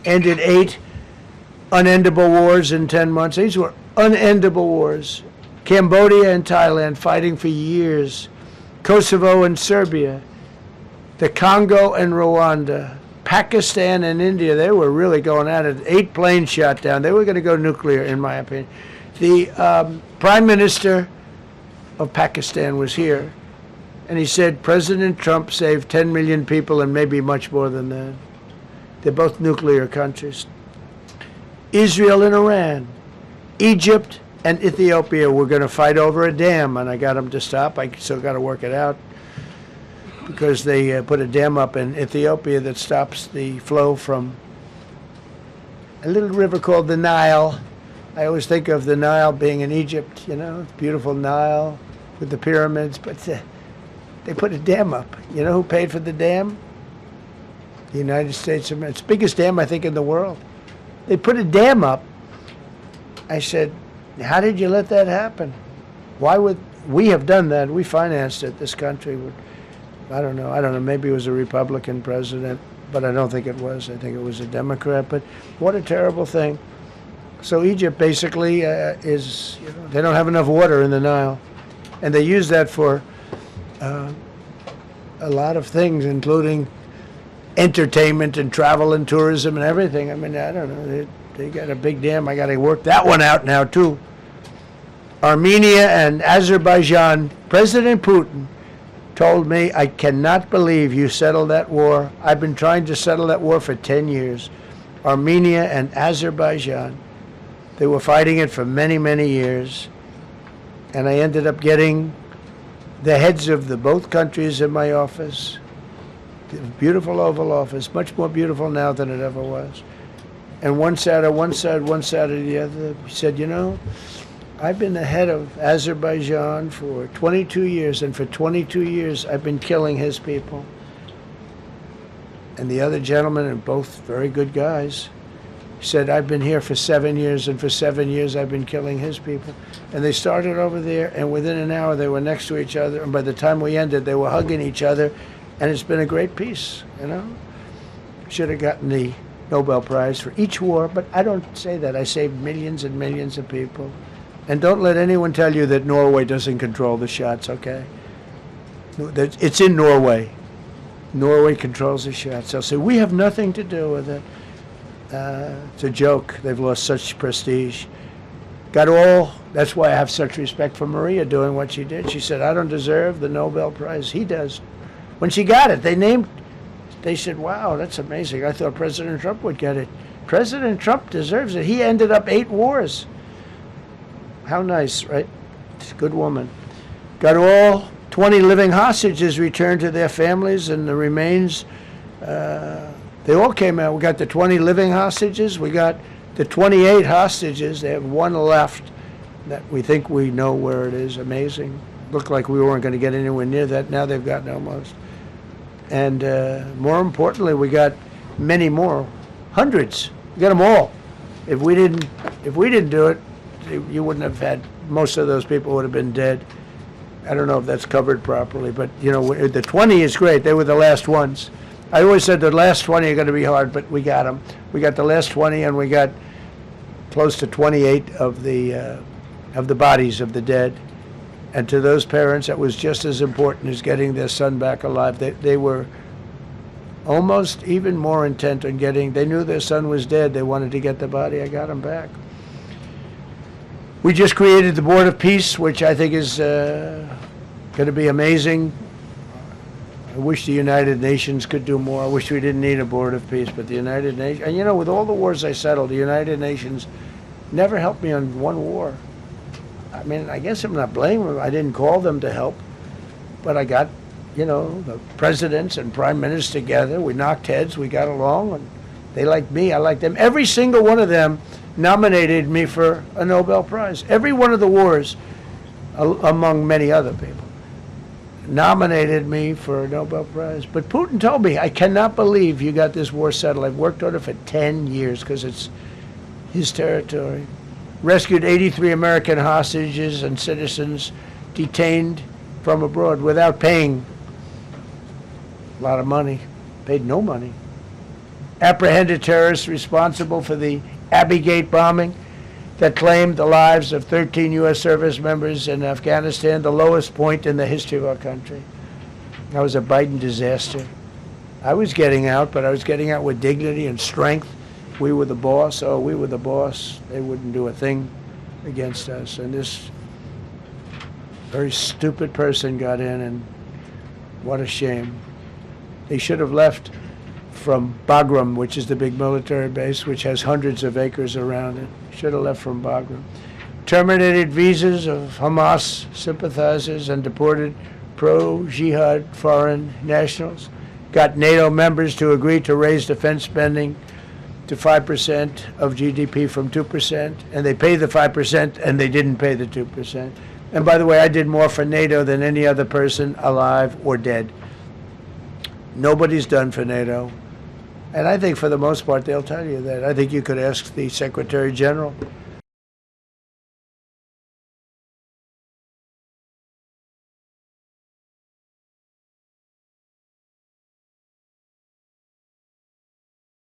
ended 8 unendable wars in 10 months. These were unendable wars. Cambodia and Thailand fighting for years. Kosovo and Serbia. The Congo and Rwanda. Pakistan and India, they were really going at it. 8 planes shot down. They were going to go nuclear, in my opinion. The Prime Minister of Pakistan was here, and he said President Trump saved 10 million people and maybe much more than that. They're both nuclear countries. Israel and Iran. Egypt and Ethiopia were going to fight over a dam, and I got them to stop. I still got to work it out, because they put a dam up in Ethiopia that stops the flow from a little river called the Nile. I always think of the Nile being in Egypt, you know, beautiful Nile with the pyramids, but they put a dam up. You know who paid for the dam? The United States of America. It's the biggest dam, I think, in the world. They put a dam up. I said, how did you let that happen? Why would we have done that? We financed it, this country. I don't know, maybe it was a Republican president, but I don't think it was. I think it was a Democrat, but what a terrible thing. So Egypt basically is, you know, they don't have enough water in the Nile, and they use that for a lot of things, including entertainment and travel and tourism and everything. I mean, I don't know, they got a big dam. I got to work that one out now too. Armenia and Azerbaijan, President Putin told me, I cannot believe you settled that war. I've been trying to settle that war for 10 years. Armenia and Azerbaijan. They were fighting it for many, many years. And I ended up getting the heads of both countries in my office. The beautiful Oval Office, much more beautiful now than it ever was. And one sat at one side, one sat at the other. He said, you know, I've been the head of Azerbaijan for 22 years, and for 22 years I've been killing his people. And the other gentleman, and both very good guys, said, I've been here for 7 years, and for 7 years I've been killing his people. And they started over there, and within an hour they were next to each other, and by the time we ended, they were hugging each other, and it's been a great peace, you know? Should have gotten the Nobel Prize for each war, but I don't say that. I saved millions and millions of people. And don't let anyone tell you that Norway doesn't control the shots, okay? It's in Norway. Norway controls the shots. They'll say, we have nothing to do with it. It's a joke. They've lost such prestige. That's why I have such respect for Maria doing what she did. She said, I don't deserve the Nobel Prize. He does. When she got it, they said, wow, that's amazing. I thought President Trump would get it. President Trump deserves it. He ended up 8 wars. How nice, right? It's a good woman. Got all 20 living hostages returned to their families, and the remains, they all came out. We got the 20 living hostages. We got the 28 hostages. They have 1 left that we think we know where it is. Amazing. Looked like we weren't going to get anywhere near that. Now they've gotten almost. And more importantly, we got many more, hundreds. We got them all. If we didn't do it, you wouldn't have had, most of those people would have been dead. I don't know if that's covered properly, but you know, the 20 is great. They were the last ones. I always said the last 20 are going to be hard, but we got them. We got the last 20, and we got close to 28 of the bodies of the dead. And to those parents, that was just as important as getting their son back alive. They were almost even more intent on they knew their son was dead. They wanted to get the body. I got him back. We just created the Board of Peace, which I think is going to be amazing. I wish the United Nations could do more. I wish we didn't need a Board of Peace, but the United Nations, and you know, with all the wars I settled, the United Nations never helped me on one war. I mean, I guess I'm not blaming them. I didn't call them to help, but I got, you know, the presidents and prime ministers together. We knocked heads. We got along, and they liked me. I liked them. Every single one of them nominated me for a Nobel Prize. Every one of the wars, among many other people, nominated me for a Nobel Prize. But Putin told me, I cannot believe you got this war settled. I've worked on it for 10 years because it's his territory. Rescued 83 American hostages and citizens detained from abroad without paying a lot of money. Paid no money. apprehended terrorists responsible for the Abbey Gate bombing that claimed the lives of 13 U.S. service members in Afghanistan, the lowest point in the history of our country. That was a Biden disaster. I was getting out, but I was getting out with dignity and strength. We were the boss. Oh, we were the boss. They wouldn't do a thing against us. And this very stupid person got in, and what a shame. They should have left from Bagram, which is the big military base, which has hundreds of acres around it. Should have left from Bagram. Terminated visas of Hamas sympathizers and deported pro-jihad foreign nationals. Got NATO members to agree to raise defense spending to 5% of GDP from 2%, and they pay the 5%, and they didn't pay the 2%. And by the way, I did more for NATO than any other person alive or dead. Nobody's done for NATO. And I think for the most part, they'll tell you that. I think you could ask the Secretary General